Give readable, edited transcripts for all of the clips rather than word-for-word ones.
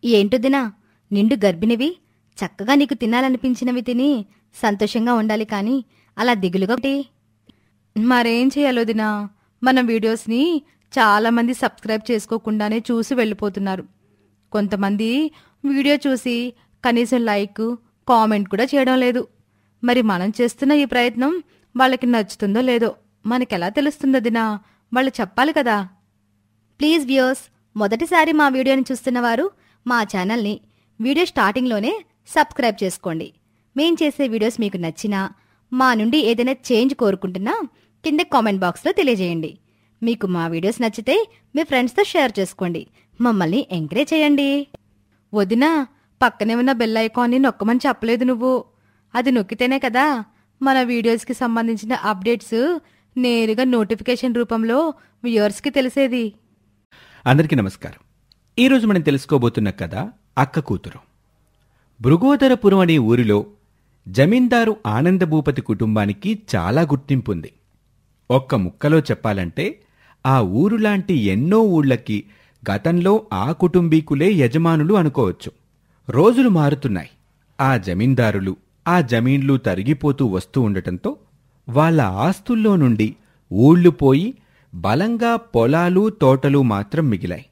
ఏంటొదినా, నిండు గర్భిణివి, చక్కగా నీకు తినాలనిపించినవి తిని సంతోషంగా ఉండాలి కాని అలా దిగులుగా ఒకటి. మరేం చేయాలోదినా, మన వీడియోస్ని చాలామంది సబ్స్క్రైబ్ చేసుకోకుండానే చూసి వెళ్ళిపోతున్నారు. కొంతమంది వీడియో చూసి కనీసం లైక్ కామెంట్ కూడా చేయడం లేదు. మరి మనం చేస్తున్న ఈ ప్రయత్నం వాళ్ళకి నచ్చుతుందో లేదో మనకెలా తెలుస్తుందో దినా, వాళ్ళు చెప్పాలి కదా. ప్లీజ్ వ్యూయర్స్, మొదటిసారి మా వీడియోని చూస్తున్నవారు మా ఛానల్ని వీడియో స్టార్టింగ్లోనే సబ్స్క్రైబ్ చేసుకోండి. మేం చేసే వీడియోస్ మీకు నచ్చినా, మా నుండి ఏదైనా చేంజ్ కోరుకుంటున్నా కింద కామెంట్ బాక్స్లో తెలియజేయండి. మీకు మా వీడియోస్ నచ్చితే మీ ఫ్రెండ్స్తో షేర్ చేసుకోండి. మమ్మల్ని ఎంకరేజ్ చేయండి. వదినా, పక్కనే ఉన్న బెల్ ఐకాన్ని నొక్కమని చెప్పలేదు నువ్వు. అది నొక్కితేనే కదా మన వీడియోస్కి సంబంధించిన అప్డేట్స్ నేరుగా నోటిఫికేషన్ రూపంలో వ్యూయర్స్కి తెలిసేది. అందరికీ నమస్కారం. ఈరోజు మనం తెలుసుకోబోతున్న కథ అక్క కూతురు. భృగోదరపురం అనే ఊరిలో జమీందారు ఆనందభూపతి కుటుంబానికి చాలా గుర్తింపుంది. ఒక్క ముక్కలో చెప్పాలంటే ఆ ఊరులాంటి ఎన్నో ఊళ్ళకి గతంలో ఆ కుటుంబీకులే యజమానులు అనుకోవచ్చు. రోజులు మారుతున్నాయి. ఆ జమీందారులు, ఆ జమీన్లు తరిగిపోతూ వస్తూ ఉండటంతో వాళ్ళ ఆస్తుల్లో నుండి ఊళ్ళు పోయి బలంగా పొలాలు తోటలు మాత్రం మిగిలాయి.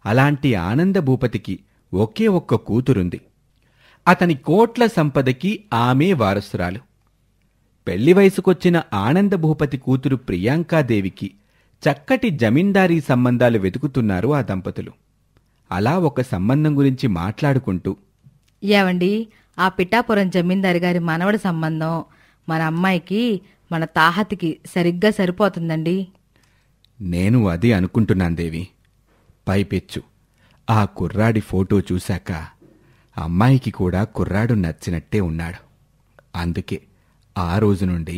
అలాంటి ఆనందభూపతికి ఒకే ఒక్క కూతురుంది. అతని కోట్ల సంపదకి ఆమె వారసురాలు. పెళ్లి వయసుకొచ్చిన ఆనందభూపతి కూతురు ప్రియాంకాదేవికి చక్కటి జమీందారీ సంబంధాలు వెతుకుతున్నారు ఆ దంపతులు. అలా ఒక సంబంధం గురించి మాట్లాడుకుంటూ, ఏవండి, ఆ పిఠాపురం జమీందారి గారి మనవడి సంబంధం మన అమ్మాయికి, మన తాహతికి సరిగ్గా సరిపోతుందండి. నేను అది అనుకుంటున్నాను దేవి. పైపెచ్చు ఆ కుర్రాడి ఫోటో చూశాక అమ్మాయికి కూడా కుర్రాడు నచ్చినట్టే ఉన్నాడు. అందుకే ఆ రోజు నుండి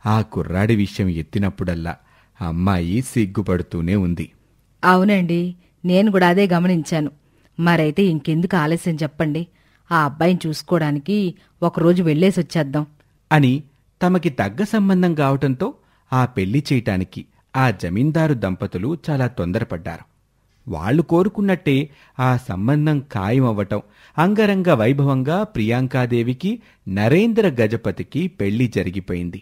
ఆ కుర్రాడి విషయం ఎత్తినప్పుడల్లా అమ్మాయి సిగ్గుపడుతూనే ఉంది. అవునండి, నేను కూడా అదే గమనించాను. మరైతే ఇంకెందుకు ఆలస్యం చెప్పండి, ఆ అబ్బాయిని చూసుకోవడానికి ఒకరోజు వెళ్ళేసొచ్చేద్దాం అని తమకి తగ్గ సంబంధం కావటంతో ఆ పెళ్లి చేయటానికి ఆ జమీందారు దంపతులు చాలా తొందరపడ్డారు. వాళ్లు కోరుకున్నట్టే ఆ సంబంధం ఖాయమవ్వటం, అంగరంగ వైభవంగా ప్రియాంకాదేవికి నరేంద్ర గజపతికి పెళ్లి జరిగిపోయింది.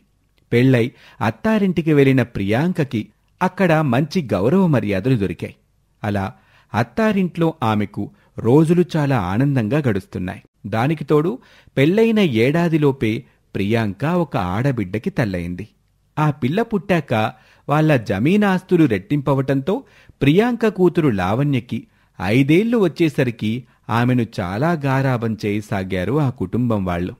పెళ్లై అత్తారింటికి వెళ్లిన ప్రియాంకకి అక్కడ మంచి గౌరవ మర్యాదలు దొరికాయి. అలా అత్తారింట్లో ఆమెకు రోజులు చాలా ఆనందంగా గడుస్తున్నాయి. దానికి తోడు పెళ్లైన ఏడాదిలోపే ప్రియాంక ఒక ఆడబిడ్డకి తల్లయింది. ఆ పిల్ల పుట్టాక వాళ్ల జమీనాస్తులు రెట్టింపవటంతో ప్రియాంక కూతురు లావణ్యకి 5 ఏళ్లు వచ్చేసరికి ఆమెను చాలా గారాబం చేయసాగారు ఆ కుటుంబం వాళ్ళు.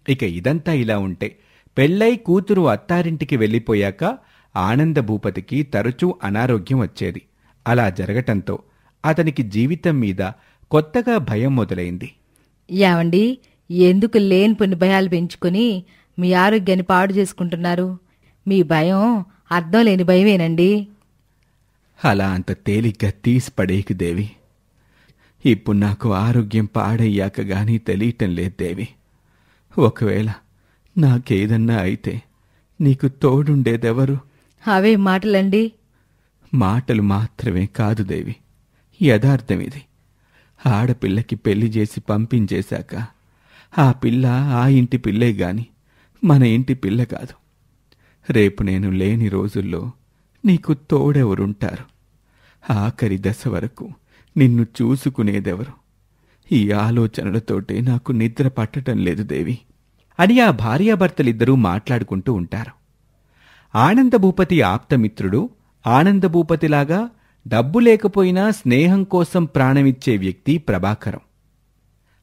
ఇక ఇదంతా ఇలా ఉంటే పెళ్లై కూతురు అత్తారింటికి వెళ్ళిపోయాక ఆనందభూపతికి తరచూ అనారోగ్యం వచ్చేది. అలా జరగటంతో అతనికి జీవితం మీద కొత్తగా భయం మొదలైంది. ఏవండి, ఎందుకు లేనిపోని భయాలు పెంచుకుని మీ ఆరోగ్యాన్ని పాడు చేసుకుంటున్నారు? మీ భయం అర్థం లేని భయమేనండి. అలా అంత తేలిగ్గా తీసి పడేకు దేవి. ఇప్పుడు నాకు ఆరోగ్యం పాడయ్యాక గానీ తెలియటం లేదు దేవి. ఒకవేళ నాకేదన్నా అయితే నీకు తోడుండేదెవరు? అవే మాటలండి. మాటలు మాత్రమే కాదు దేవి, యథార్థమిది. ఆడపిల్లకి పెళ్లి చేసి పంపించేశాక ఆ పిల్ల ఆ ఇంటి పిల్లే గాని మన ఇంటి పిల్ల కాదు. రేపు నేను లేని రోజుల్లో నీకు తోడెవరుంటారు? ఆఖరి దశ వరకు నిన్ను చూసుకునేదెవరు? ఈ ఆలోచనలతోటే నాకు నిద్ర పట్టటం లేదు దేవి అని ఆ భార్యాభర్తలిద్దరూ మాట్లాడుకుంటూ ఉంటారు. ఆనందభూపతి ఆప్తమిత్రుడు ఆనందభూపతిలాగా డబ్బు లేకపోయినా స్నేహం కోసం ప్రాణమిచ్చే వ్యక్తి ప్రభాకరం.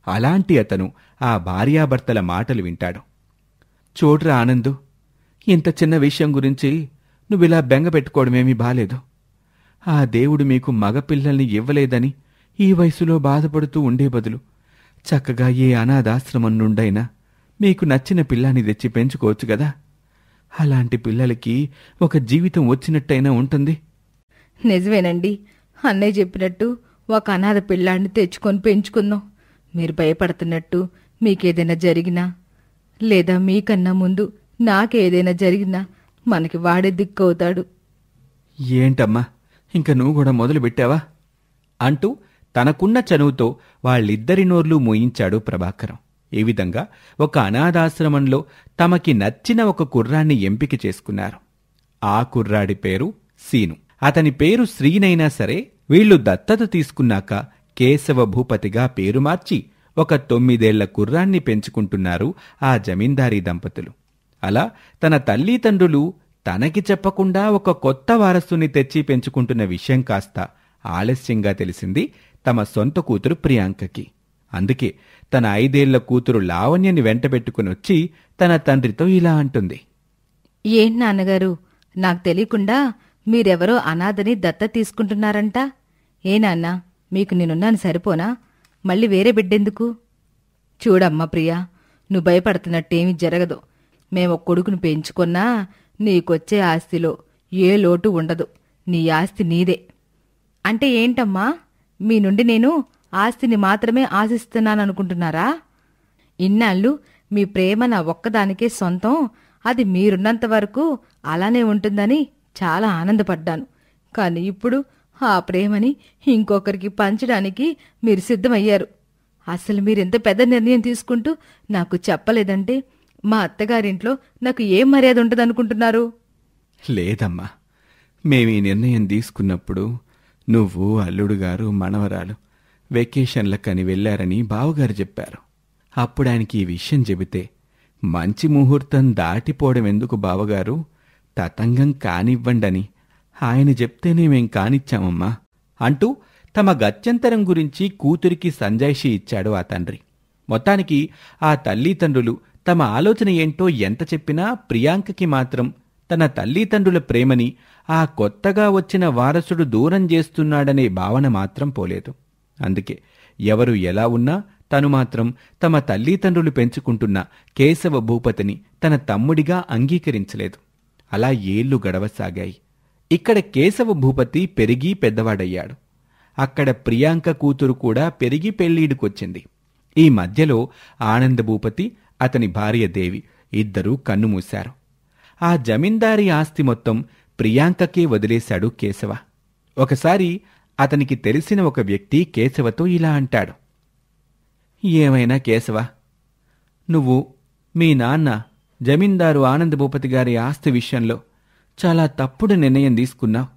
అలాంటి అతను ఆ భార్యాభర్తల మాటలు వింటాడు. చూడ్రా ఆనందు, ఇంత చిన్న విషయం గురించి నువ్విలా బెంగ పెట్టుకోవడమేమీ బాలేదు. ఆ దేవుడు మీకు మగపిల్లల్ని ఇవ్వలేదని ఈ వయసులో బాధపడుతూ ఉండే బదులు చక్కగా ఏ అనాథాశ్రమం నుండైనా మీకు నచ్చిన పిల్లాన్ని తెచ్చి పెంచుకోవచ్చు గదా. అలాంటి పిల్లలకి ఒక జీవితం వచ్చినట్టయినా ఉంటుంది. నిజమేనండి, అన్నయ్య చెప్పినట్టు ఒక అనాథ పిల్లాన్ని తెచ్చుకొని పెంచుకుందాం. మీరు భయపడుతున్నట్టు మీకేదైనా జరిగినా, లేదా మీకన్నా ముందు నాకేదైనా జరిగినా మనకి వాడే దిక్కవుతాడు. ఏంటమ్మా, ఇంక నువ్వు కూడా మొదలు పెట్టావా అంటూ తనకున్న చనువుతో వాళ్ళిద్దరి నోర్లు మూయించాడు ప్రభాకరం. ఈ విధంగా ఒక అనాథాశ్రమంలో తమకి నచ్చిన ఒక కుర్రాన్ని ఎంపిక చేసుకున్నారు. ఆ కుర్రాడి పేరు సీను. అతని పేరు శ్రీనైనా సరే వీళ్లు దత్తత తీసుకున్నాక కేశవ భూపతిగా పేరు మార్చి ఒక 9 ఏళ్ల కుర్రాన్ని పెంచుకుంటున్నారు ఆ జమీందారీ దంపతులు. అలా తన తల్లిదండ్రులు తనకి చెప్పకుండా ఒక కొత్త వారసుని తెచ్చి పెంచుకుంటున్న విషయం కాస్త ఆలస్యంగా తెలిసింది తమ సొంత కూతురు ప్రియాంకకి. అందుకే తన 5 ఏళ్ల కూతురు లావణ్యని వెంటబెట్టుకునొచ్చి తన తండ్రితో ఇలా అంటుంది. ఏంటి నాన్నగారు, నాకు తెలియకుండా మీరెవరో అనాథని దత్త తీసుకుంటున్నారంట. ఏ నాన్నా, మీకు నేనున్నాను సరిపోనా? మళ్ళీ వేరే బిడ్డెందుకు? చూడమ్మా ప్రియా, నువ్వు భయపడుతున్నట్టేమీ జరగదు. మేము కొడుకును పెంచుకున్నా నీకొచ్చే ఆస్తిలో ఏ లోటు ఉండదు. నీ ఆస్తి నీదే. అంటే ఏంటమ్మా, మీ నుండి నేను ఆస్తిని మాత్రమే ఆశిస్తున్నాననుకుంటున్నారా? ఇన్నాళ్ళు మీ ప్రేమ నా ఒక్కదానికే సొంతం, అది మీరున్నంత వరకు అలానే ఉంటుందని చాలా ఆనందపడ్డాను. కానీ ఇప్పుడు ఆ ప్రేమని ఇంకొకరికి పంచడానికి మీరు సిద్ధమయ్యారు. అసలు మీరెంత పెద్ద నిర్ణయం తీసుకుంటూ నాకు చెప్పలేదంటే మా అత్తగారింట్లో నాకు ఏం మర్యాద ఉంటుందనుకుంటున్నారు? లేదమ్మా, మేమీ నిర్ణయం తీసుకున్నప్పుడు నువ్వు, అల్లుడుగారు, మనవరాలు వెకేషన్లకని వెళ్లారని బావగారు చెప్పారు. అప్పుడు ఆయనకి ఈ విషయం చెబితే మంచి ముహూర్తం దాటిపోవడం ఎందుకు బావగారు, తతంగం కానివ్వండని ఆయన చెప్తేనే మేం కానిచ్చామమ్మా అంటూ తమ గత్యంతరం గురించి కూతురికి సంజాయిషీ ఇచ్చాడు ఆ తండ్రి. మొత్తానికి ఆ తల్లిదండ్రులు తమ ఆలోచన ఏంటో ఎంత చెప్పినా ప్రియాంకకి మాత్రం తన తల్లిదండ్రుల ప్రేమని ఆ కొత్తగా వచ్చిన వారసుడు దూరం చేస్తున్నాడనే భావన మాత్రం పోలేదు. అందుకే ఎవరు ఎలా ఉన్నా తను మాత్రం తమ తల్లిదండ్రులు పెంచుకుంటున్న కేశవ భూపతిని తన తమ్ముడిగా అంగీకరించలేదు. అలా ఏళ్లు గడవసాగాయి. ఇక్కడ కేశవ భూపతి పెరిగి పెద్దవాడయ్యాడు. అక్కడ ప్రియాంక కూతురు కూడా పెరిగి పెళ్లిడికొచ్చింది. ఈ మధ్యలో ఆనంద భూపతి, అతని భార్య దేవి ఇద్దరూ కన్నుమూశారు. ఆ జమీందారీ ఆస్తి మొత్తం ప్రియాంకకే వదిలేశాడు కేశవ. ఒకసారి అతనికి తెలిసిన ఒక వ్యక్తి కేశవతో ఇలా అంటాడు. ఏమైనా కేశవ, నువ్వు మీ నాన్న జమీందారు ఆనంద భూపతి గారి ఆస్తి విషయంలో చాలా తప్పుడు నిర్ణయం తీసుకున్నావు.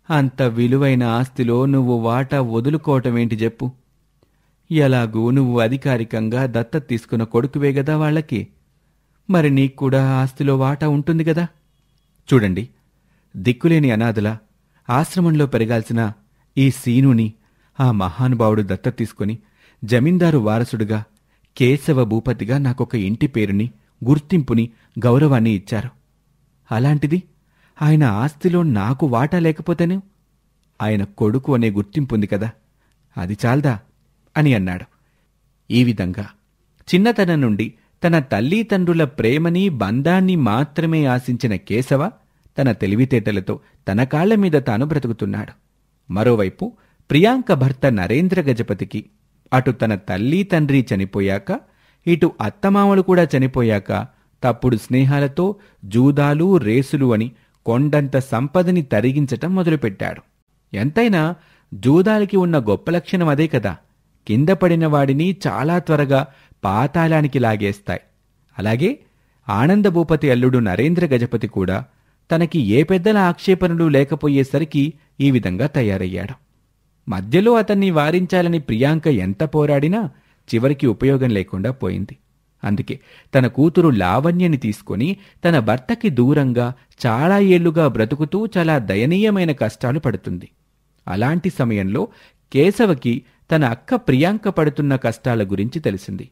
అంత విలువైన ఆస్తిలో నువ్వు వాటా వదులుకోవటమేంటి చెప్పు? ఎలాగూ నువ్వు అధికారికంగా దత్తత తీసుకున్న కొడుకువే గదా వాళ్ళకి, మరి నీకు కూడా ఆస్తిలో వాటా ఉంటుంది గదా. చూడండి, దిక్కులేని అనాథల ఆశ్రమంలో పెరగాల్సిన ఈ సీనుని ఆ మహానుభావుడు దత్తత తీసుకుని జమీందారు వారసుడుగా కేశవ భూపతిగా నాకొక ఇంటి పేరుని, గుర్తింపుని, గౌరవాన్ని ఇచ్చారు. అలాంటిది ఆయన ఆస్తిలో నాకు వాటా లేకపోతేనే ఆయన కొడుకు అనే గుర్తింపుంది కదా, అది చాలదా అని అన్నాడు. ఈ విధంగా చిన్నతనం నుండి తన తల్లిదండ్రుల ప్రేమని, బంధాన్ని మాత్రమే ఆశించిన కేశవ తన తెలివితేటలతో తన కాళ్ల మీద తాను బ్రతుకుతున్నాడు. మరోవైపు ప్రియాంక భర్త నరేంద్ర గజపతికి అటు తన తల్లి తండ్రి చనిపోయాక, ఇటు అత్తమామలు కూడా చనిపోయాక తప్పుడు స్నేహాలతో జూదాలు, రేసులు అని కొండంత సంపదని తరిగించటం మొదలుపెట్టాడు. ఎంతైనా జూదాలకి ఉన్న గొప్ప లక్షణం అదే కదా, కింద పడిన వాడిని చాలా త్వరగా పాతాళానికి లాగేస్తాయి. అలాగే ఆనందభూపతి అల్లుడు నరేంద్ర గజపతి కూడా తనకి ఏ పెద్దల ఆక్షేపణలు లేకపోయేసరికి ఈ విధంగా తయారయ్యాడు. మధ్యలో అతన్ని వారించాలని ప్రియాంక ఎంత పోరాడినా చివరికి ఉపయోగం లేకుండా పోయింది. అందుకే తన కూతురు లావణ్యని తీసుకొని తన భర్తకి దూరంగా చాలా ఏళ్లుగా బ్రతుకుతూ చాలా దయనీయమైన కష్టాలు పడుతుంది. అలాంటి సమయంలో కేశవకి తన అక్క ప్రియాంక పడుతున్న కష్టాల గురించి తెలిసింది.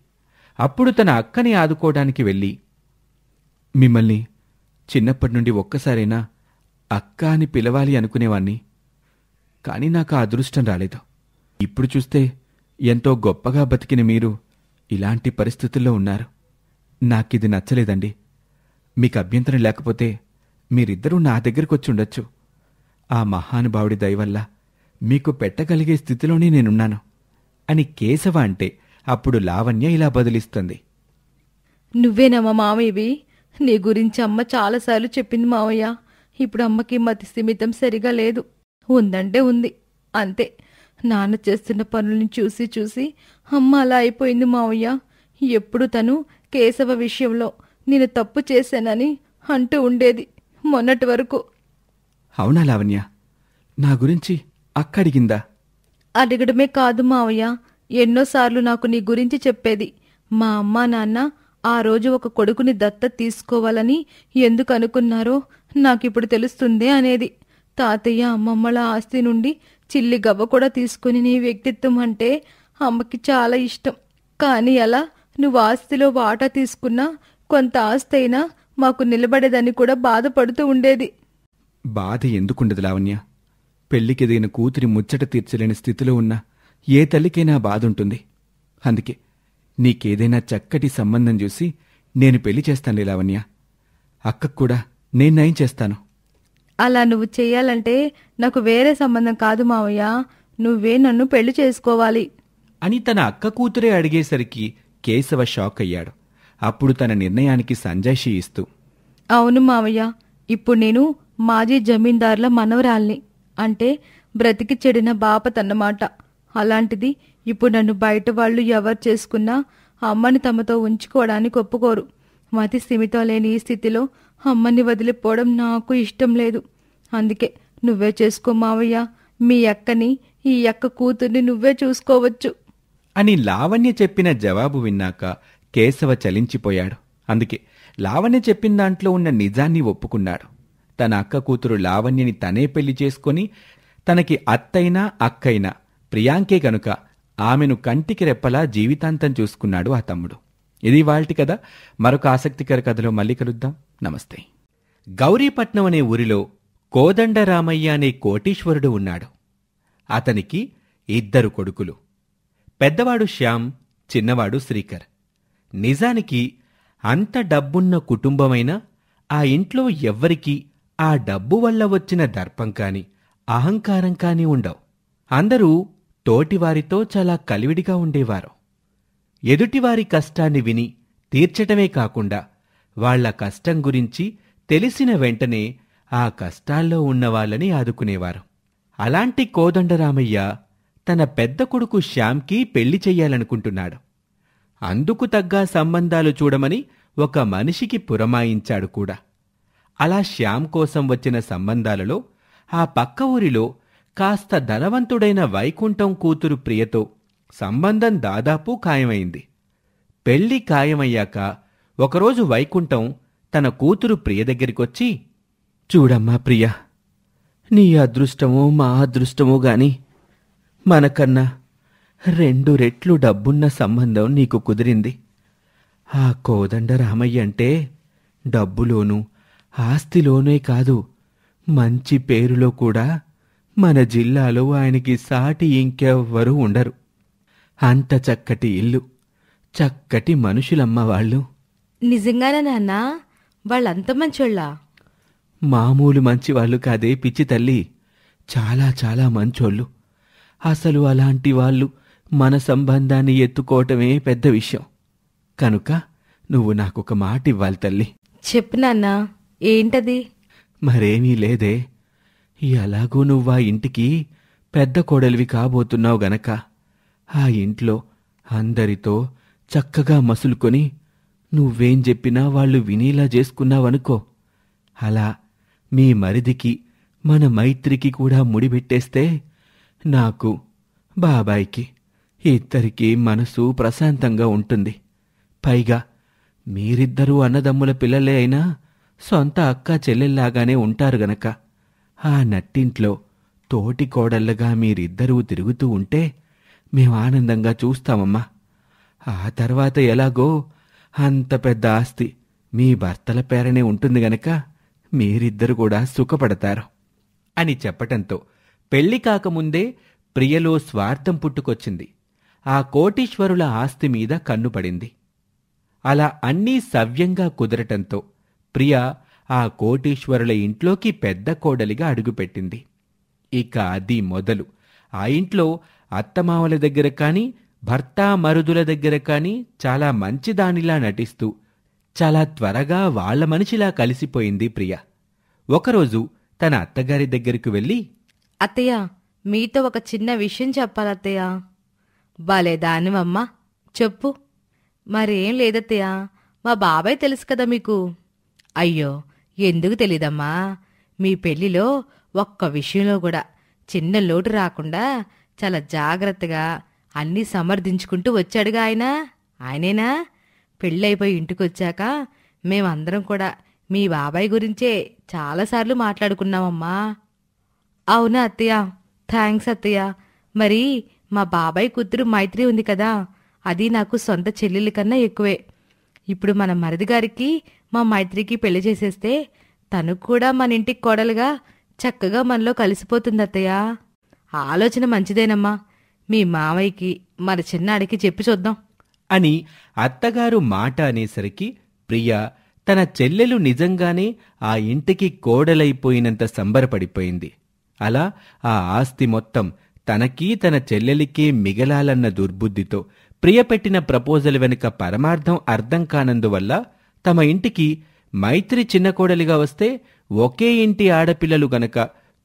అప్పుడు తన అక్కని ఆదుకోవడానికి వెళ్ళి, మిమ్మల్ని చిన్నప్పటి నుండి ఒక్కసారైనా అక్క అని పిలవాలి అనుకునేవాణ్ణి, కానీ నాకు ఆ అదృష్టం రాలేదు. ఇప్పుడు చూస్తే ఎంతో గొప్పగా బతికిన మీరు ఇలాంటి పరిస్థితుల్లో ఉన్నారు. నాకిది నచ్చలేదండి. మీకు అభ్యంతరం లేకపోతే మీరిద్దరూ నా దగ్గరకొచ్చి ఉండొచ్చు. ఆ మహానుభావుడి దయవల్ల మీకు పెట్టగలిగే స్థితిలోనే నేనున్నాను అని కేశవ అంటే అప్పుడు లావణ్య ఇలా బదిలిస్తుంది. నువ్వేనమ్మా మామయ్యవి? నీ గురించి అమ్మ చాలాసార్లు చెప్పింది మావయ్య. ఇప్పుడు అమ్మకి మతి స్థిమితం సరిగా లేదు. ఉందంటే ఉంది, అంతే. నాన్న చేస్తున్న పనుల్ని చూసి చూసి అమ్మ అలా అయిపోయింది మావయ్య. ఎప్పుడు తను కేశవ విషయంలో నేను తప్పు చేశానని అంటూ ఉండేది మొన్నటి వరకు. అవునా లావణ్య? నా గురించి అక్క అడిగిందా? అడగడమే కాదు మావయ్య, ఎన్నోసార్లు నాకు నీ గురించి చెప్పేది. మా అమ్మా నాన్న ఆ రోజు ఒక కొడుకుని దత్తత తీసుకోవాలని ఎందుకు అనుకున్నారో నాకిప్పుడు తెలుస్తుందే అనేది. తాతయ్య అమ్మమ్మల ఆస్తి నుండి చిల్లి గవ్వ కూడా తీసుకుని నీ వ్యక్తిత్వం అంటే అమ్మకి చాలా ఇష్టం. కానీ అలా నువ్వు ఆస్తిలో వాటా తీసుకున్నా కొంత ఆస్తి అయినా మాకు నిలబడేదని కూడా బాధపడుతూ ఉండేది. బాధ ఎందుకుండదు లావణ్య? పెళ్లికెదిగిన కూతురి ముచ్చట తీర్చలేని స్థితిలో ఉన్న ఏ తల్లికైనా బాధుంటుంది. అందుకే నీకేదైనా చక్కటి సంబంధం చూసి నేను పెళ్లి చేస్తానులే లావణ్య. అక్కకు కూడా నేను నయం చేస్తాను. అలా నువ్వు చెయ్యాలంటే నాకు వేరే సంబంధం కాదు మావయ్య, నువ్వే నన్ను పెళ్లి చేసుకోవాలి అని తన అక్క కూతురే అడిగేసరికి కేశవ షాక్ అయ్యాడు. అప్పుడు తన నిర్ణయానికి సంజాయిషీ ఇస్తూ, అవును మావయ్య, ఇప్పుడు నేను మాజీ జమీందారుల మనవరాల్ని, అంటే బ్రతికి చెడిన బాపతన్నమాట. అలాంటిది ఇప్పుడు నన్ను బయట వాళ్ళు ఎవరు చేసుకున్నా అమ్మని తమతో ఉంచుకోవడానికి ఒప్పుకోరు. మతి స్థిమితం లేని ఈ స్థితిలో అమ్మని వదిలిపోవడం నాకు ఇష్టం లేదు. అందుకే నువ్వే చేసుకో మావయ్య. మీ అక్కని, ఈ అక్క కూతుర్ని నువ్వే చూసుకోవచ్చు అని లావణ్య చెప్పిన జవాబు విన్నాక కేశవ చలించిపోయాడు. అందుకే లావణ్య చెప్పిన దాంట్లో ఉన్న నిజాన్ని ఒప్పుకున్నాడు. తన అక్క కూతురు లావణ్యని తనే పెళ్లి చేసుకుని తనకి అత్తైనా అక్కైనా ప్రియాంకే గనుక ఆమెను కంటికి రెప్పలా జీవితాంతం చూసుకున్నాడు ఆ తమ్ముడు. ఇది వాల్టి కథ. మరొక ఆసక్తికర కథలో మళ్ళీ కలుద్దాం. నమస్తే. గౌరీపట్నం అనే ఊరిలో కోదండరామయ్య అనే కోటీశ్వరుడు ఉన్నాడు. అతనికి 2 కొడుకులు. పెద్దవాడు శ్యామ్, చిన్నవాడు శ్రీకర్. నిజానికి అంత డబ్బున్న కుటుంబమైనా ఆ ఇంట్లో ఎవ్వరికీ ఆ డబ్బు వల్ల వచ్చిన దర్పం కాని అహంకారం కాని ఉండవు. అందరూ తోటివారితో చాలా కలివిడిగా ఉండేవారు. ఎదుటివారి కష్టాన్ని విని తీర్చటమే కాకుండా వాళ్ల కష్టం గురించి తెలిసిన వెంటనే ఆ కష్టాల్లో ఉన్నవాళ్ళని ఆదుకునేవారు. అలాంటి కోదండరామయ్య తన పెద్ద కొడుకు శ్యామ్కి పెళ్లి చెయ్యాలనుకుంటున్నాడు. అందుకు తగ్గ సంబంధాలు చూడమని ఒక మనిషికి పురమాయించాడు కూడా. అలా శ్యామ్ కోసం వచ్చిన సంబంధాలలో ఆ పక్క ఊరిలో కాస్త ధనవంతుడైన వైకుంఠం కూతురు ప్రియతో సంబంధం దాదాపు ఖాయమైంది. పెళ్లి ఖాయమయ్యాక ఒకరోజు వైకుంఠం తన కూతురు ప్రియ దగ్గరికొచ్చి, చూడమ్మా ప్రియ, నీ అదృష్టమో మా అదృష్టమో గాని మనకన్నా 2 రెట్లు డబ్బున్న సంబంధం నీకు కుదిరింది. ఆ కోదండరామయ్య అంటే డబ్బులోనూ ఆస్తిలోనే కాదు, మంచి పేరులో కూడా మన జిల్లాలో ఆయనకి సాటి ఇంకెవ్వరూ ఉండరు. అంత చక్కటి ఇల్లు, చక్కటి మనుషులమ్మ వాళ్ళు. నిజంగానా నాన్నా? వాళ్ళంత మంచోళ్ళా? మామూలు మంచివాళ్ళు కాదే పిచ్చి తల్లి, చాలా చాలా మంచోళ్ళు. అసలు అలాంటి వాళ్ళు మన సంబంధాన్ని ఎత్తుకోవటమే పెద్ద విషయం. కనుక నువ్వు నాకొక మాట ఇవ్వాలి తల్లి. చెప్పు నాన్నా, ఏంటది? మరేమీ లేదే, ఎలాగూ నువ్వా ఇంటికి పెద్ద కోడలివి కాబోతున్నావు గనక ఆ ఇంట్లో అందరితో చక్కగా మసులుకొని నువ్వేం చెప్పినా వాళ్ళు వినేలా చేసుకున్నావనుకో. అలా మీ మరిదికి మన మైత్రికి కూడా ముడిపెట్టేస్తే నాకు, బాబాయికి, ఇద్దరికీ మనసు ప్రశాంతంగా ఉంటుంది. పైగా మీరిద్దరూ అన్నదమ్ముల పిల్లలే అయినా సొంత అక్క చెల్లెల్లాగానే ఉంటారు గనక ఆ నట్టింట్లో తోటి కోడళ్ళగా మీరిద్దరూ తిరుగుతూ ఉంటే మేం ఆనందంగా చూస్తామమ్మా. ఆ తర్వాత ఎలాగో అంత పెద్ద ఆస్తి మీ భర్తల పేరనే ఉంటుంది గనక మీరిద్దరు కూడా సుఖపడతారు అని చెప్పటంతో పెళ్లి కాకముందే ప్రియలో స్వార్థం పుట్టుకొచ్చింది. ఆ కోటీశ్వరుల ఆస్తి మీద కన్నుపడింది. అలా అన్నీ సవ్యంగా కుదరటంతో ప్రియ ఆ కోటీశ్వరుల ఇంట్లోకి పెద్ద కోడలిగా అడుగుపెట్టింది. ఇక అది మొదలు. ఆ ఇంట్లో అత్తమామల దగ్గర కాని, భర్త మరుదుల దగ్గర కాని చాలా మంచిదానిలా నటిస్తూ చాలా త్వరగా వాళ్ల మనిషిలా కలిసిపోయింది ప్రియ. ఒకరోజు తన అత్తగారి దగ్గరకు వెళ్ళి, అత్తయ్య, మీతో ఒక చిన్న విషయం చెప్పాలత్తయ్య. భలే దానివమ్మా, చెప్పు. మరేం లేదత్తయ్య, మా బాబాయ్ తెలుసు కదా మీకు. అయ్యో, ఎందుకు తెలీదమ్మా? మీ పెళ్లిలో ఒక్క విషయంలో కూడా చిన్న లోటు రాకుండా చాలా జాగ్రత్తగా అన్నీ సమర్థించుకుంటూ వచ్చాడుగా ఆయనేనా? పెళ్ళైపోయి ఇంటికొచ్చాక మేమందరం కూడా మీ బాబాయ్ గురించే చాలాసార్లు మాట్లాడుకున్నామమ్మా. అవునా అత్తయ్య? థ్యాంక్స్ అత్తయ్య. మరి మా బాబాయ్ కూతురు మైత్రి ఉంది కదా, అది నాకు సొంత చెల్లెలి కన్నా ఎక్కువే. ఇప్పుడు మన మరిదిగారికి మా మైత్రికి పెళ్లి చేసేస్తే తను కూడా మన ఇంటికి కోడలుగా చక్కగా మనలో కలిసిపోతుంది అత్తయ్య. ఆలోచన మంచిదేనమ్మా. మీ మావయ్యకి మన చిన్నాడికి చెప్పి చూద్దాం అని అత్తగారు మాట అనేసరికి ప్రియ తన చెల్లెలు నిజంగానే ఆ ఇంటికి కోడలైపోయినంత సంబరపడిపోయింది. అలా ఆ ఆస్తి మొత్తం తనకీ తన చెల్లెలికే మిగలాలన్న దుర్బుద్ధితో ప్రియ పెట్టిన ప్రపోజల్ వెనుక పరమార్థం అర్థం కానందువల్ల తమ ఇంటికి మైత్రి చిన్న కోడలిగా వస్తే ఒకే ఇంటి ఆడపిల్లలు గనక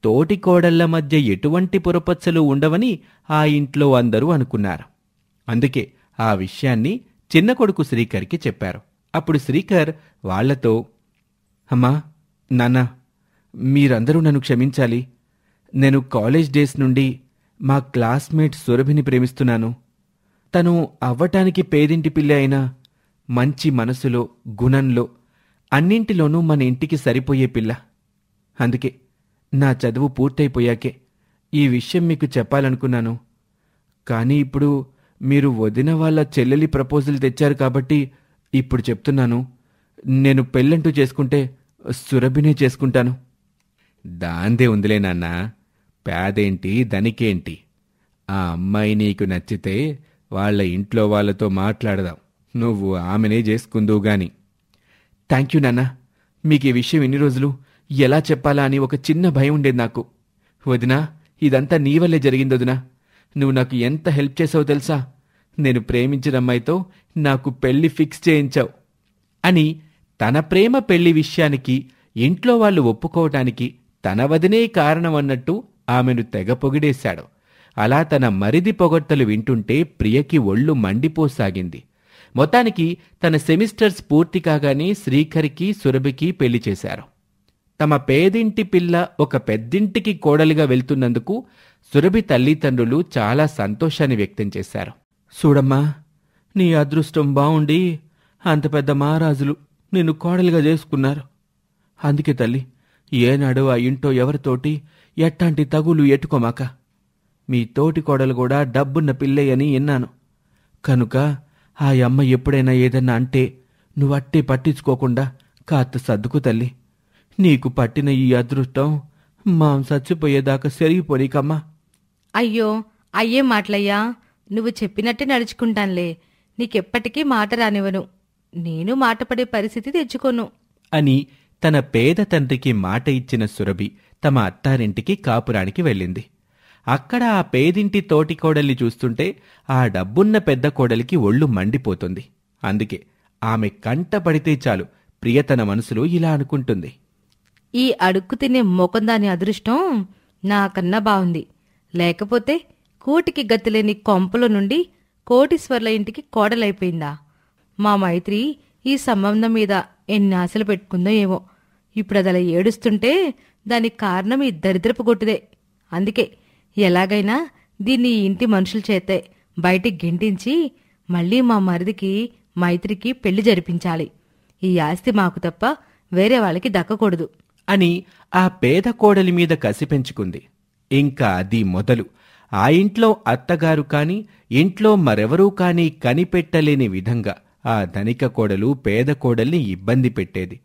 తోటి కోడళ్ల మధ్య ఎటువంటి పురపచ్చలు ఉండవని ఆ ఇంట్లో అందరూ అనుకున్నారు. అందుకే ఆ విషయాన్ని చిన్న కొడుకు శ్రీకర్కి చెప్పారు. అప్పుడు శ్రీకర్ వాళ్లతో, అమ్మా, నాన్న, మీరందరూ నన్ను క్షమించాలి. నేను కాలేజ్ డేస్ నుండి మా క్లాస్మేట్ సురభిని ప్రేమిస్తున్నాను. తను అవ్వటానికి పేదింటి పిల్ల అయినా మంచి మనసులో, గుణంలో, అన్నింటిలోనూ మన ఇంటికి సరిపోయే పిల్ల. అందుకే నా చదువు పూర్తయిపోయాకే ఈ విషయం మీకు చెప్పాలనుకున్నాను. కానీ ఇప్పుడు మీరు వదిన వాళ్ళ చెల్లెలి ప్రపోజల్ తెచ్చారు కాబట్టి ఇప్పుడు చెప్తున్నాను. నేను పెళ్ళంటూ చేసుకుంటే సురభినే చేసుకుంటాను. దాందే ఉందిలే నాన్నా, పేదేంటి ధనికేంటి? ఆ అమ్మాయి నీకు నచ్చితే వాళ్ళ ఇంట్లో వాళ్ళతో మాట్లాడదాం. నువ్వు ఆమెనే చేసుకుందువు గాని. థ్యాంక్ యూ నాన్న. మీకు ఈ విషయం ఎన్ని రోజులు ఎలా చెప్పాలా అని ఒక చిన్న భయం ఉండేది నాకు. వదినా, ఇదంతా నీ వల్లే జరిగింది వదినా. నువ్వు నాకు ఎంత హెల్ప్ చేసావో తెలుసా? నేను ప్రేమించిన అమ్మాయితో నాకు పెళ్లి ఫిక్స్ చేయించావు అని తన ప్రేమ పెళ్లి విషయానికి ఇంట్లో వాళ్ళు ఒప్పుకోవటానికి తన వదినే కారణం అన్నట్టు ఆమెను తెగ పొగిడేశాడు. అలా తన మరిది పొగడ్తలు వింటుంటే ప్రియకి ఒళ్ళు మండిపోసాగింది. మొత్తానికి తన సెమిస్టర్స్ పూర్తి కాగానే శ్రీకర్కి సురభికి పెళ్లి చేశారు. తమ పేదింటి పిల్ల ఒక పెద్దింటికి కోడలిగా వెళ్తున్నందుకు సురభి తల్లిదండ్రులు చాలా సంతోషాన్ని వ్యక్తం చేశారు. చూడమ్మా, నీ అదృష్టం బావుండి అంత పెద్ద మహారాజులు నిన్ను కోడలిగా చేసుకున్నారు. అందుకే తల్లి, ఏనాడు ఆ ఇంట్లో ఎవరితోటి ఎట్టాంటి తగులు ఎట్టుకోమాక. మీ తోటి కోడలు కూడా డబ్బున్న పిల్లే అని విన్నాను. కనుక ఆ అమ్మ ఎప్పుడైనా ఏదన్నా అంటే నువ్వట్టే పట్టించుకోకుండా కాస్త సర్దుకు తల్లి. నీకు పట్టిన ఈ అదృష్టం మాం చచ్చిపోయేదాకా సెరిగిపోనీకమ్మా. అయ్యో, అయ్యే మాటలయ్యా. నువ్వు చెప్పినట్టే నడుచుకుంటానులే. నీకెప్పటికీ మాట రానివ్వను. నేను మాటపడే పరిస్థితి తెచ్చుకోను అని తన పేద తండ్రికి మాట ఇచ్చిన సురభి తమ అత్తారింటికి కాపురానికి వెళ్ళింది. అక్కడ ఆ పేదింటి తోటి కోడల్ని చూస్తుంటే ఆ డబ్బున్న పెద్ద కోడలికి ఒళ్ళు మండిపోతుంది. అందుకే ఆమె కంట పడితే చాలు ప్రియ తన మనసులో ఇలా అనుకుంటుంది. ఈ అడుక్కు తినే మోకందాని అదృష్టం నాకన్నా బావుంది. లేకపోతే కూటికి గతిలేని కొంపల నుండి కోటీశ్వర్ల ఇంటికి కోడలైపోయిందా? మా మైత్రి ఈ సంబంధం మీద ఎన్ని ఆశలు పెట్టుకుందో ఏమో. ఇప్పుడు అదలా ఏడుస్తుంటే దానికి కారణం ఈ దరిద్రపు కొట్టుదే. అందుకే ఎలాగైనా దీన్ని ఈ ఇంటి మనుషుల చేతే బయటికి గెంటించి మళ్ళీ మా మరిదికి మైత్రికి పెళ్లి జరిపించాలి. ఈ ఆస్తి మాకు తప్ప వేరే వాళ్ళకి దక్కకూడదు అని ఆ పేద కోడలి మీద కసి పెంచుకుంది. ఇంకా అది మొదలు. ఆ ఇంట్లో అత్తగారు కాని ఇంట్లో మరెవరూ కాని కనిపెట్టలేని విధంగా ఆ ధనిక కోడలు పేద కోడల్ని ఇబ్బంది పెట్టేది.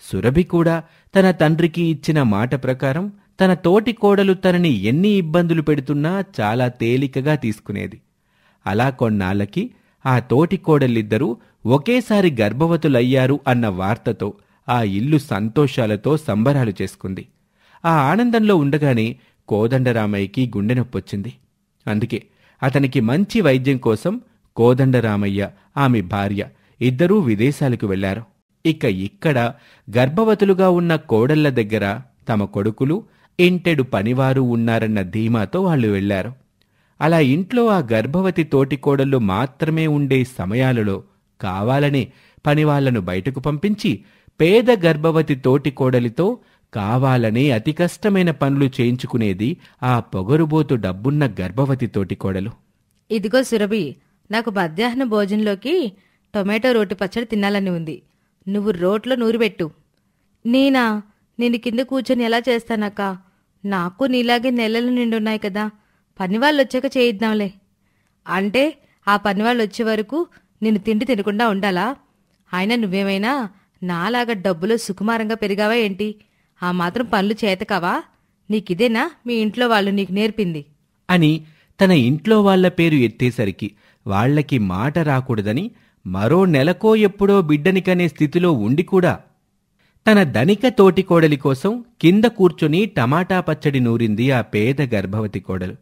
సురభి కూడా తన తండ్రికి ఇచ్చిన మాట ప్రకారం తన తోటి కోడలు తనని ఎన్ని ఇబ్బందులు పెడుతున్నా చాలా తేలికగా తీసుకునేది. అలా కొన్నాళ్లకి ఆ తోటి కోడలిద్దరూ ఒకేసారి గర్భవతులయ్యారు అన్న వార్తతో ఆ ఇల్లు సంతోషాలతో సంబరాలు చేసుకుంది. ఆ ఆనందంలో ఉండగానే కోదండరామయ్యకి గుండె నొప్పొచ్చింది. అందుకే అతనికి మంచి వైద్యం కోసం కోదండరామయ్య, ఆమె భార్య ఇద్దరూ విదేశాలకు వెళ్లారు. ఇక్కడ గర్భవతులుగా ఉన్న కోడళ్ల దగ్గర తమ కొడుకులు ఇంటెడు పనివారు ఉన్నారన్న ధీమాతో వాళ్ళు వెళ్లారు. అలా ఇంట్లో ఆ గర్భవతి తోటికోడళ్ళు మాత్రమే ఉండే సమయాలలో కావాలనే పనివాళ్లను బయటకు పంపించి పేద గర్భవతి తోటికోడలితో కావాలనే అతి కష్టమైన పనులు చేయించుకునేది ఆ పొగరుబోతు డబ్బున్న గర్భవతి తోటికోడలు. ఇదిగో సురభి, నాకు మధ్యాహ్న భోజనంలోకి టొమాటో రోటి పచ్చడి తినాలని ఉంది. నువ్వు రోట్లో నూరుబెట్టు. నేనా? నేను కింద కూర్చొని ఎలా చేస్తానక్క? నాకు నీలాగే నెలలు నిండున్నాయి కదా. పనివాళ్ళు వచ్చాక చేయిద్దాంలే. అంటే ఆ పనివాళ్ళు వచ్చే వరకు నేను తిండి తినకుండా ఉండాలా? అయినా నువ్వేమైనా నాలాగా డబ్బులో సుకుమారంగా పెరిగావా ఏంటి? ఆ మాత్రం పనులు చేతకావా? నీకిదేనా మీ ఇంట్లో వాళ్ళు నీకు నేర్పింది? అని తన ఇంట్లో వాళ్ల పేరు ఎత్తేసరికి వాళ్లకి మాట రాకూడదని మరో నెలకో ఎప్పుడో బిడ్డనికనే స్థితిలో ఉండి కూడా తన ధనిక తోటికోడలి కోసం కింద కూర్చొని టమాటా పచ్చడి నూరింది ఆ పేద గర్భవతి కోడలు.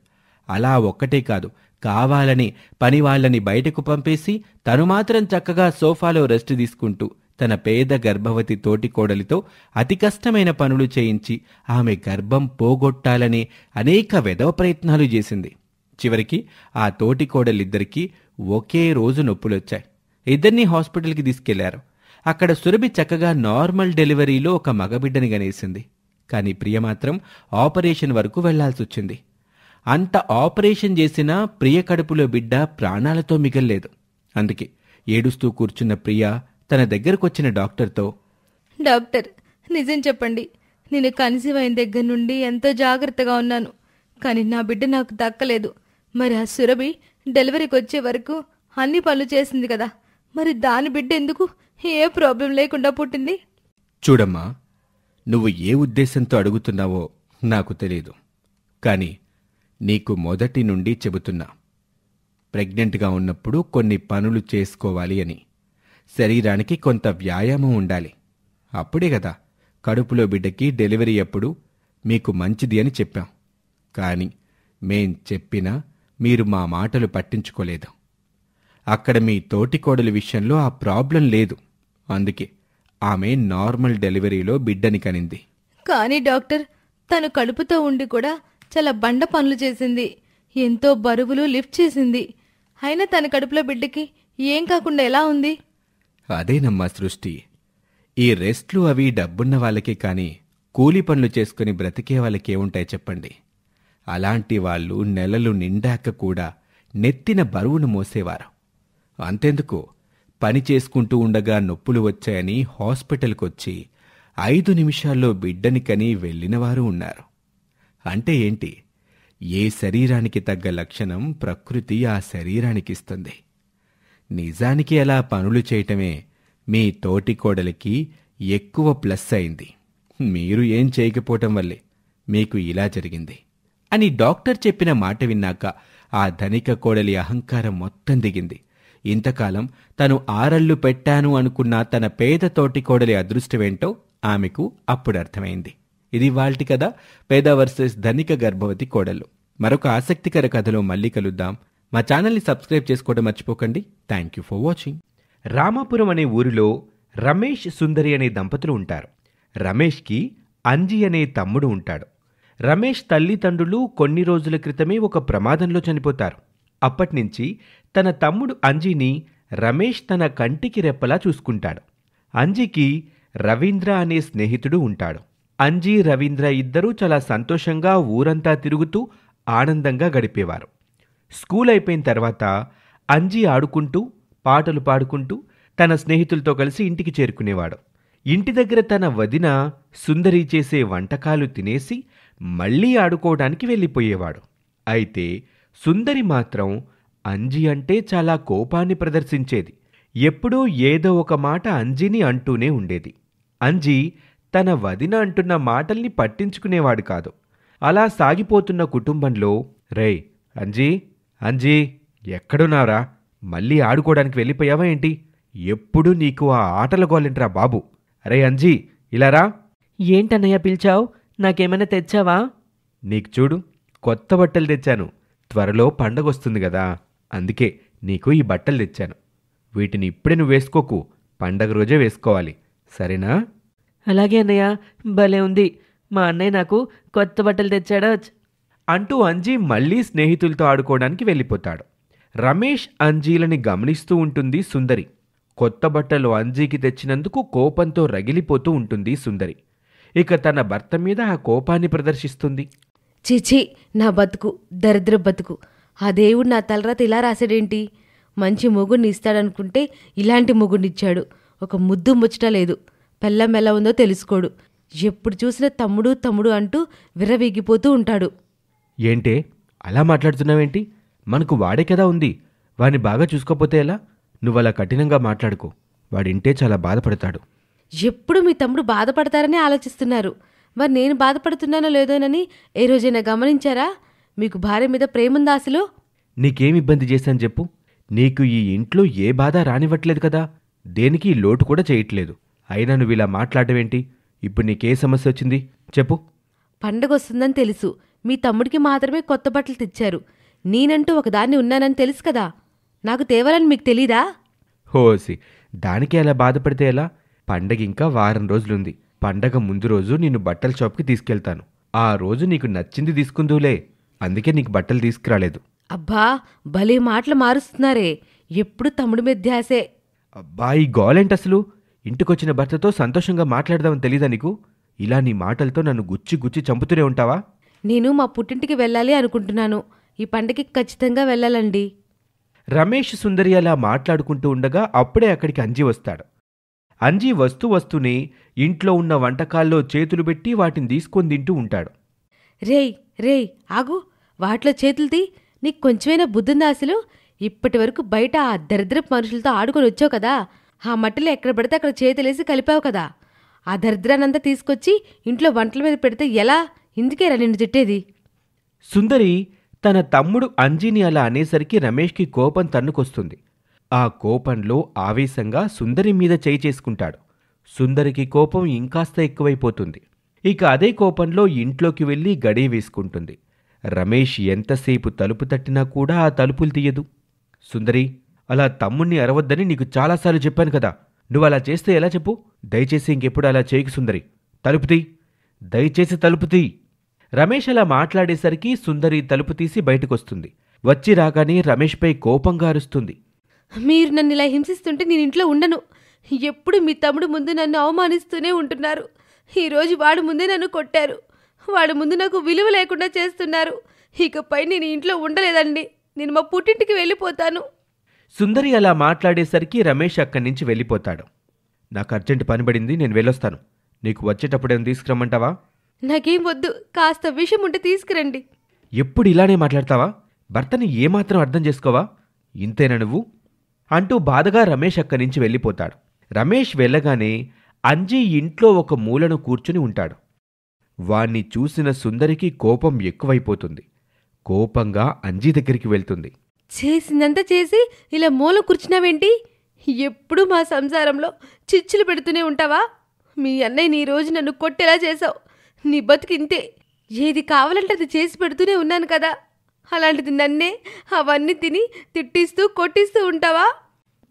అలా ఒక్కటే కాదు, కావాలని పనివాళ్లని బయటకు పంపేసి తను మాత్రం చక్కగా సోఫాలో రెస్ట్ తీసుకుంటూ తన పేద గర్భవతి తోటికోడలితో అతి కష్టమైన పనులు చేయించి ఆమె గర్భం పోగొట్టాలనే అనేక వెధవ ప్రయత్నాలు చేసింది. చివరికి ఆ తోటికోడలిద్దరికీ ఒకే రోజు నొప్పులొచ్చాయి. ఇద్దరినీ హాస్పిటల్కి తీసుకెళ్లారు. అక్కడ సురభి చక్కగా నార్మల్ డెలివరీలో ఒక మగబిడ్డని గనేసింది. కాని ప్రియ మాత్రం ఆపరేషన్ వరకు వెళ్లాల్సొచ్చింది. అంత ఆపరేషన్ చేసినా ప్రియ కడుపులో బిడ్డ ప్రాణాలతో మిగల్లేదు. అందుకే ఏడుస్తూ కూర్చున్న ప్రియ తన దగ్గరకొచ్చిన డాక్టర్తో, డాక్టర్, నిజం చెప్పండి. నేను కన్సీవ్ అయిన దగ్గర నుండి ఎంతో జాగ్రత్తగా ఉన్నాను. కానీ నా బిడ్డ నాకు దక్కలేదు. మరి ఆ సురభి డెలివరీకి వచ్చే వరకు అన్ని పనులు చేసింది కదా. మరి దాని బిడ్డ ఎందుకు ఏ ప్రాబ్లం లేకుండా పుట్టింది? చూడమ్మా, నువ్వు ఏ ఉద్దేశంతో అడుగుతున్నావో నాకు తెలీదు. కాని నీకు మొదటి నుండి చెబుతున్నా, ప్రెగ్నెంట్గా ఉన్నప్పుడు కొన్ని పనులు చేసుకోవాలి అని. శరీరానికి కొంత వ్యాయామం ఉండాలి. అప్పుడే కదా కడుపులో బిడ్డకి డెలివరీ అప్పుడు మీకు మంచిది అని చెప్పాం. కాని మేం చెప్పినా మీరు మా మాటలు పట్టించుకోలేదు. అక్కడ మీ తోటికోడల విషయంలో ఆ ప్రాబ్లం లేదు. అందుకే ఆమె నార్మల్ డెలివరీలో బిడ్డని కనింది. కానీ డాక్టర్, తను కడుపుతో ఉండి కూడా చాలా బండ పనులు చేసింది. ఎంతో బరువులు లిఫ్ట్ చేసింది. అయినా తన కడుపులో బిడ్డకి ఏం కాకుండా ఎలా ఉంది? అదేనమ్మా సృష్టి. ఈ రెస్ట్లు అవి డబ్బున్న వాళ్ళకే కాని కూలి పనులు చేసుకుని బ్రతికే వాళ్ళకేముంటాయి చెప్పండి. అలాంటి వాళ్ళు నెలలు నిండాక కూడా నెత్తిన బరువును మోసేవారు. అంతెందుకు, పని చేసుకుంటూ ఉండగా నొప్పులు వచ్చాయని హాస్పిటల్కొచ్చి 5 నిమిషాల్లో బిడ్డని కని వెళ్ళినవారు ఉన్నారు. అంటే ఏంటి? ఏ శరీరానికి తగ్గ లక్షణం ప్రకృతి ఆ శరీరానికిస్తుంది. నిజానికి అలా పనులు చేయటమే మీ తోటికోడలికి ఎక్కువ ప్లస్ అయింది. మీరు ఏం చేయకపోవటం వల్లే మీకు ఇలా జరిగింది అని డాక్టర్ చెప్పిన మాట విన్నాక ఆ ధనిక కోడలి అహంకారం మొత్తం దిగింది. ఇంతకాలం తను ఆరళ్ళు పెట్టాను అనుకున్న తన పేద తోటికోడలి అదృష్టమేంటో ఆమెకు అప్పుడు అర్థమైంది. ఇది వాల్టి కథ, పేద వర్సెస్ ధనిక గర్భవతి కోడలు. మరొక ఆసక్తికర కథలో మళ్ళీ కలుద్దాం. మా ఛానల్ని సబ్స్క్రైబ్ చేసుకోవడం మర్చిపోకండి. Thank you for watching. Ramapuram అనే ఊరిలో రమేష్, సుందరి అనే దంపతులు ఉంటారు. రమేష్కి అంజి అనే తమ్ముడు ఉంటాడు. రమేష్ తల్లిదండ్రులు కొన్ని రోజుల క్రితమే ఒక ప్రమాదంలో చనిపోతారు. అప్పట్నుంచి తన తమ్ముడు అంజిని రమేష్ తన కంటికి రెప్పలా చూసుకుంటాడు. అంజికి రవీంద్ర అనే స్నేహితుడు ఉంటాడు. అంజి, రవీంద్ర ఇద్దరూ చాలా సంతోషంగా ఊరంతా తిరుగుతూ ఆనందంగా గడిపేవారు. స్కూల్ అయిపోయిన తర్వాత అంజి ఆడుకుంటూ, పాటలు పాడుకుంటూ తన స్నేహితులతో కలిసి ఇంటికి చేరుకునేవాడు. ఇంటి దగ్గర తన వదిన సుందరి చేసే వంటకాలు తినేసి మళ్లీ ఆడుకోవడానికి వెళ్ళిపోయేవాడు. అయితే సుందరి మాత్రం అంజి అంటే చాలా కోపాన్ని ప్రదర్శించేది. ఎప్పుడూ ఏదో ఒక మాట అంజిని అంటూనే ఉండేది. అంజి తన వదిన అంటున్న మాటల్ని పట్టించుకునేవాడు కాదు. అలా సాగిపోతున్న కుటుంబంలో, రేయ్ అంజీ, అంజీ ఎక్కడున్నారా? మళ్ళీ ఆడుకోవడానికి వెళ్ళిపోయావా ఏంటి? ఎప్పుడూ నీకు ఆ ఆటల గోలింట్రా బాబు. అరే అంజీ, ఇలారా. ఏంటన్నయ్య పిలిచావు? నాకేమైనా తెచ్చావా? నీకు చూడు, కొత్త బట్టలు తెచ్చాను. త్వరలో పండగొస్తుంది కదా, అందుకే నీకు ఈ బట్టలు తెచ్చాను. వీటిని ఇప్పుడే నువ్వు వేసుకోకు, పండగ రోజే వేసుకోవాలి, సరేనా? అలాగే అన్నయ్య, భలే ఉంది. మా అన్నయ్య నాకు కొత్త బట్టలు తెచ్చాడోచ్. అంటూ అంజీ మళ్ళీ స్నేహితులతో ఆడుకోవడానికి వెళ్ళిపోతాడు. రమేష్ అంజీలని గమనిస్తూ ఉంటుంది సుందరి. కొత్త బట్టలు అంజీకి తెచ్చినందుకు కోపంతో రగిలిపోతూ ఉంటుంది సుందరి. ఇక తన భర్త మీద ఆ కోపాన్ని ప్రదర్శిస్తుంది. చిచి, నా బతుకు దరిద్ర బతుకు. ఆ దేవుడు నా తలరాత ఇలా రాసాడేంటి? మంచి మొగుడిని ఇస్తాడనుకుంటే ఇలాంటి మొగుడినిచ్చాడు. ఒక ముద్దు ముచ్చట లేదు. పెళ్ళం ఎలా ఉందో తెలుసుకోడు. ఎప్పుడు చూసినా తమ్ముడు తమ్ముడు అంటూ విర్రవీగిపోతూ ఉంటాడు. ఏంటే అలా మాట్లాడుతున్నావేంటి? మనకు వాడే కదా ఉంది. వాడిని బాగా చూసుకోపోతే ఎలా? నువ్వలా కఠినంగా మాట్లాడుకో. వాడింటే చాలా బాధపడతాడు. ఎప్పుడు మీ తమ్ముడు బాధపడతారని ఆలోచిస్తున్నారు. మరి నేను బాధపడుతున్నానో లేదోనని ఏ రోజైనా గమనించారా? మీకు భార్య మీద ప్రేముందా అసలు? నీకేం ఇబ్బంది చేశాను చెప్పు. నీకు ఈ ఇంట్లో ఏ బాధ రానివ్వట్లేదు కదా. దేనికి లోటు కూడా చేయట్లేదు. అయినా నువ్వు ఇలా మాట్లాడవేంటి? ఇప్పుడు నీకే సమస్య వచ్చింది చెప్పు. పండగొస్తుందని తెలుసు. మీ తమ్ముడికి మాత్రమే కొత్త బట్టలు తెచ్చారు. నేనంటూ ఒకదాన్ని ఉన్నానని తెలుసు కదా. నాకు తేవాలని మీకు తెలీదా? హోసి, దానికి అలా బాధపడితే ఎలా? పండగ ఇంకా వారం రోజులుంది. పండగ ముందు రోజు నిన్ను బట్టల షాప్కి తీసుకెళ్తాను. ఆ రోజు నీకు నచ్చింది తీసుకుందులే. అందుకే నీకు బట్టలు తీసుకురాలేదు. అబ్బా, భలే మాటలు మారుస్తున్నారే. ఎప్పుడు తమ్ముడి మీద ధ్యాసే. అబ్బా, ఈ గోలేంటసలు? ఇంటికొచ్చిన భర్తతో సంతోషంగా మాట్లాడదామని తెలీదా నీకు? ఇలా నీ మాటలతో నన్ను గుచ్చి గుచ్చి చంపుతూనే ఉంటావా? నేను మా పుట్టింటికి వెళ్ళాలి అనుకుంటున్నాను. ఈ పండగకి ఖచ్చితంగా వెళ్ళాలండి. రమేష్ సుందరి అలా మాట్లాడుకుంటూ ఉండగా అప్పుడే అక్కడికి అంజీ వస్తాడు. అంజీ వస్తూనే ఇంట్లో ఉన్న వంటకాల్లో చేతులు పెట్టి వాటిని తీసుకొని తింటూ ఉంటాడు. రేయ్ ఆగు, వాటిలో చేతులుది. నీకు కొంచెమైనా బుద్ధుందా అసలు? ఇప్పటి వరకు బయట ఆ దరిద్రపు మనుషులతో ఆడుకొని వచ్చావు కదా. ఆ మట్టిలో ఎక్కడ పడితే అక్కడ చేతులేసి కలిపావు కదా. ఆ దరిద్రానంతా తీసుకొచ్చి ఇంట్లో వంటల మీద పెడితే ఎలా? ఇందుకేరా నిన్ను తిట్టేది. సుందరి తన తమ్ముడు అంజీని అలా అనేసరికి రమేష్కి కోపం తన్నుకొస్తుంది. ఆ కోపంలో ఆవేశంగా సుందరి మీద చేయి చేసుకుంటాడు. సుందరికి కోపం ఇంకాస్త ఎక్కువైపోతుంది. ఇక అదే కోపంలో ఇంట్లోకి వెళ్ళి గడియ వేసుకుంటుంది. రమేష్ ఎంతసేపు తలుపు తట్టినా కూడా ఆ తలుపులు తీయదు. సుందరి, అలా తమ్ముణ్ణి అరవద్దని నీకు చాలాసార్లు చెప్పాను కదా. నువ్వు అలా చేస్తే ఎలా చెప్పు? దయచేసి ఇంకెప్పుడు అలా చేయకు సుందరి. తలుపు తీ, దయచేసి తలుపు తీ. రమేష్ అలా మాట్లాడేసరికి సుందరి తలుపు తీసి బయటకొస్తుంది. వచ్చి రాగానే రమేష్పై కోపంగా అరుస్తుంది. మీరు నన్ను ఇలా హింసిస్తుంటే నేను ఇంట్లో ఉండను. ఎప్పుడు మీ తమ్ముడు ముందు నన్ను అవమానిస్తూనే ఉంటున్నారు. ఈరోజు వాడు ముందే నన్ను కొట్టారు. వాడు ముందు నాకు విలువ లేకుండా చేస్తున్నారు. ఇకపై నేను ఇంట్లో ఉండలేదండి. నేను మా పుట్టింటికి వెళ్ళిపోతాను. సుందరి అలా మాట్లాడేసరికి రమేష్ అక్కడి నుంచి వెళ్ళిపోతాడు. నాకు అర్జెంట్ పనిపడింది, నేను వెళ్ళొస్తాను. నీకు వచ్చేటప్పుడేం తీసుకురమ్మంటావా? నాకేం వద్దు. కాస్త విషయం ఉంటే తీసుకురండి. ఎప్పుడు ఇలానే మాట్లాడతావా? భర్తని ఏమాత్రం అర్థం చేసుకోవా? ఇంతేనా నువ్వు? అంటూ బాధగా రమేష్ అక్కడి నుంచి వెళ్ళిపోతాడు. రమేష్ వెళ్ళగానే అంజీ ఇంట్లో ఒక మూలను కూర్చుని ఉంటాడు. వాణ్ణి చూసిన సుందరికి కోపం ఎక్కువైపోతుంది. కోపంగా అంజీ దగ్గరికి వెళ్తుంది. చేసిందంతా చేసి ఇలా మూల కూర్చున్నావేంటి? ఎప్పుడు మా సంసారంలో చిచ్చులు పెడుతూనే ఉంటావా? మీ అన్నయ్య నీ రోజు నన్ను కొట్టేలా చేశావు. నీ బతుకింతే. ఏది కావాలంటే అది చేసి పెడుతూనే ఉన్నాను కదా. అలాంటిది నన్నే అవన్నీ తిని తిట్టిస్తూ కొట్టిస్తూ ఉంటావా?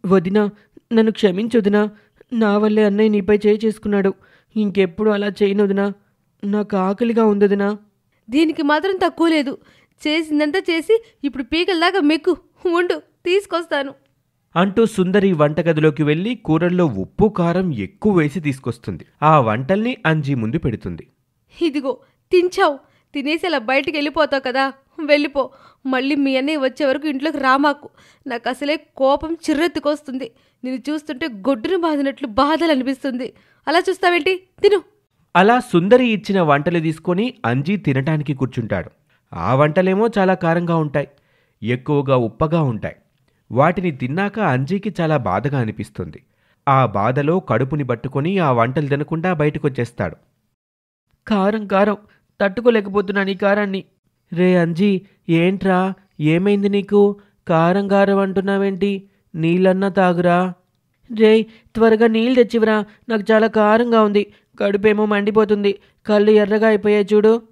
వదినా, నన్ను క్షమించొదినా. నా వల్లే అన్నయ్య నీపై చేయి చేసుకున్నాడు. ఇంకెప్పుడు అలా చేయనొదినా. నాకు ఆకలిగా ఉందదినా. దీనికి మాత్రం తక్కువ లేదు. చేసిందంతా చేసి ఇప్పుడు పీకల్దాకా మెక్కు. ఉండు, తీసుకొస్తాను. అంటూ సుందరి వంటగదిలోకి వెళ్ళి కూరల్లో ఉప్పు కారం ఎక్కువ వేసి తీసుకొస్తుంది. ఆ వంటల్ని అంజీ ముందు పెడుతుంది. ఇదిగో తించావు. తినేసి అలా బయటికి వెళ్ళిపోతావు కదా. వెళ్ళిపో. మళ్ళీ మీ అన్నయ్య వచ్చే వరకు ఇంట్లోకి రామాకు. నాకు అసలే కోపం చిర్రెత్తుకొస్తుంది. నేను చూస్తుంటే గొడ్డును బాదినట్లు బాధలు అనిపిస్తుంది. అలా చూస్తావేంటి? తిను. అలా సుందరి ఇచ్చిన వంటలు తీసుకొని అంజీ తినటానికి కూర్చుంటాడు. ఆ వంటలేమో చాలా కారంగా ఉంటాయి, ఎక్కువగా ఉప్పగా ఉంటాయి. వాటిని తిన్నాక అంజీకి చాలా బాధగా అనిపిస్తుంది. ఆ బాధలో కడుపుని పట్టుకొని ఆ వంటలు తినకుండా బయటకొచ్చేస్తాడు. కారం కారం తట్టుకోలేకపోతున్నాను ఈ కారాన్ని. రే అంజీ, ఏంట్రా, ఏమైంది నీకు? కారం కారం అంటున్నావేంటి? నీళ్ళన్నా తాగురా. రే, త్వరగా నీళ్ళు తెచ్చివరా. నాకు చాలా కారంగా ఉంది. కడుపేమో మండిపోతుంది. కళ్ళు ఎర్రగా అయిపోయాయి చూడు.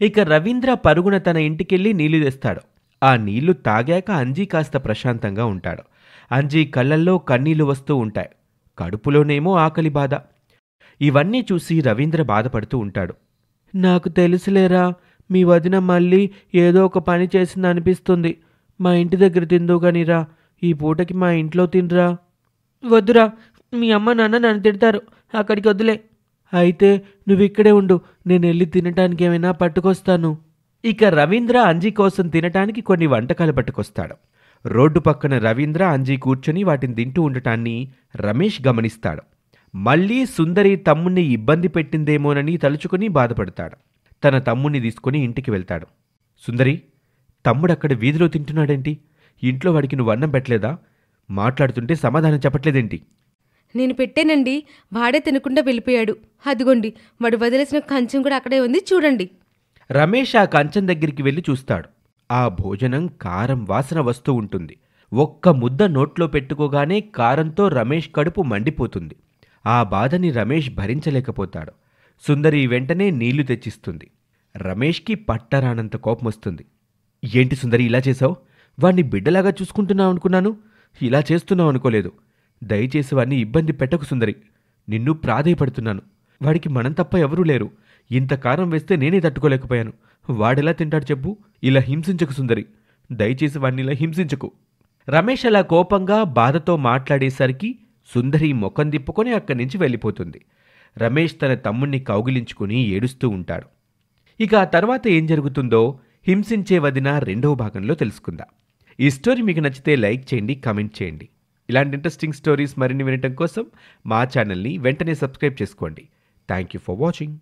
ఇక రవీంద్ర పరుగున తన ఇంటికెళ్ళి నీళ్లు తెస్తాడు. ఆ నీళ్లు తాగాక అంజీ కాస్త ప్రశాంతంగా ఉంటాడు. అంజీ కళ్ళల్లో కన్నీళ్లు వస్తూ ఉంటాయి. కడుపులోనేమో ఆకలి బాధ. ఇవన్నీ చూసి రవీంద్ర బాధపడుతూ ఉంటాడు. నాకు తెలుసులేరా, మీ వదిన మళ్ళీ ఏదో ఒక పని చేసింది అనిపిస్తుంది. మా ఇంటి దగ్గర తిందో కానీరా, ఈ పూటకి మా ఇంట్లో తినరా. వద్దురా, మీ అమ్మ నాన్న నన్ను తిడతారు, అక్కడికి వద్దులే. అయితే నువ్వు ఇక్కడే ఉండు, నేను వెళ్ళి తినటానికి ఏమైనా పట్టుకొస్తాను. ఇక రవీంద్ర అంజీ కోసం తినటానికి కొన్ని వంటకాలు పట్టుకొస్తాడు. రోడ్డు పక్కన రవీంద్ర అంజీ కూర్చొని వాటిని తింటూ ఉండటాన్ని రమేష్ గమనిస్తాడు. మళ్ళీ సుందరి తమ్ముణ్ణి ఇబ్బంది పెట్టిందేమోనని తలుచుకుని బాధపడతాడు. తన తమ్ముణ్ణి తీసుకుని ఇంటికి వెళ్తాడు. సుందరి, తమ్ముడక్కడ వీధిలో తింటున్నాడేంటి? ఇంట్లో వాడికి నువ్వు అన్నం పెట్టలేదా? మాట్లాడుతుంటే సమాధానం చెప్పట్లేదేంటి? నేను పెట్టానండి, వాడే తినకుండా వెళ్ళిపోయాడు. అదిగోండి, వాడు వదిలేసిన కంచం కూడా అక్కడే ఉంది, చూడండి. రమేష్ ఆ కంచం దగ్గరికి వెళ్ళి చూస్తాడు. ఆ భోజనం కారం వాసన వస్తూ ఉంటుంది. ఒక్క ముద్ద నోట్లో పెట్టుకోగానే కారంతో రమేష్ కడుపు మండిపోతుంది. ఆ బాధని రమేష్ భరించలేకపోతాడు. సుందరి వెంటనే నీళ్లు తెచ్చిస్తుంది. రమేష్కి పట్టరానంత కోపం వస్తుంది. ఏంటి సుందరి ఇలా చేశావు? వాణ్ణి బిడ్డలాగా చూసుకుంటున్నావు అనుకున్నాను, ఇలా చేస్తున్నావు అనుకోలేదు. దయచేసి వాణ్ణి ఇబ్బంది పెట్టకు సుందరి, నిన్ను ప్రాధేయపడుతున్నాను. వాడికి మనం తప్ప ఎవరూ లేరు. ఇంత కారం వేస్తే నేనే తట్టుకోలేకపోయాను. వాడెలా తింటాడు చెప్పు? ఇలా హింసించకు సుందరి, దయచేసి వాణ్ణి ఇలా హింసించకు. రమేష్ అలా కోపంగా బాధతో మాట్లాడేసరికి సుందరి ముఖం తిప్పుకొని అక్కడి నుంచి వెళ్ళిపోతుంది. రమేష్ తన తమ్ముణ్ణి కౌగిలించుకుని ఏడుస్తూ ఉంటాడు. ఇక ఆ తర్వాత ఏం జరుగుతుందో హింసించే వదిన 2వ భాగంలో తెలుసుకుందాం. ఈ స్టోరీ మీకు నచ్చితే లైక్ చేయండి, కామెంట్ చేయండి. ఇలాంటి ఇంట్రెస్టింగ్ స్టోరీస్ మరిన్ని వినటం కోసం మా ఛానల్ని వెంటనే సబ్స్క్రైబ్ చేసుకోండి. Thank you for watching.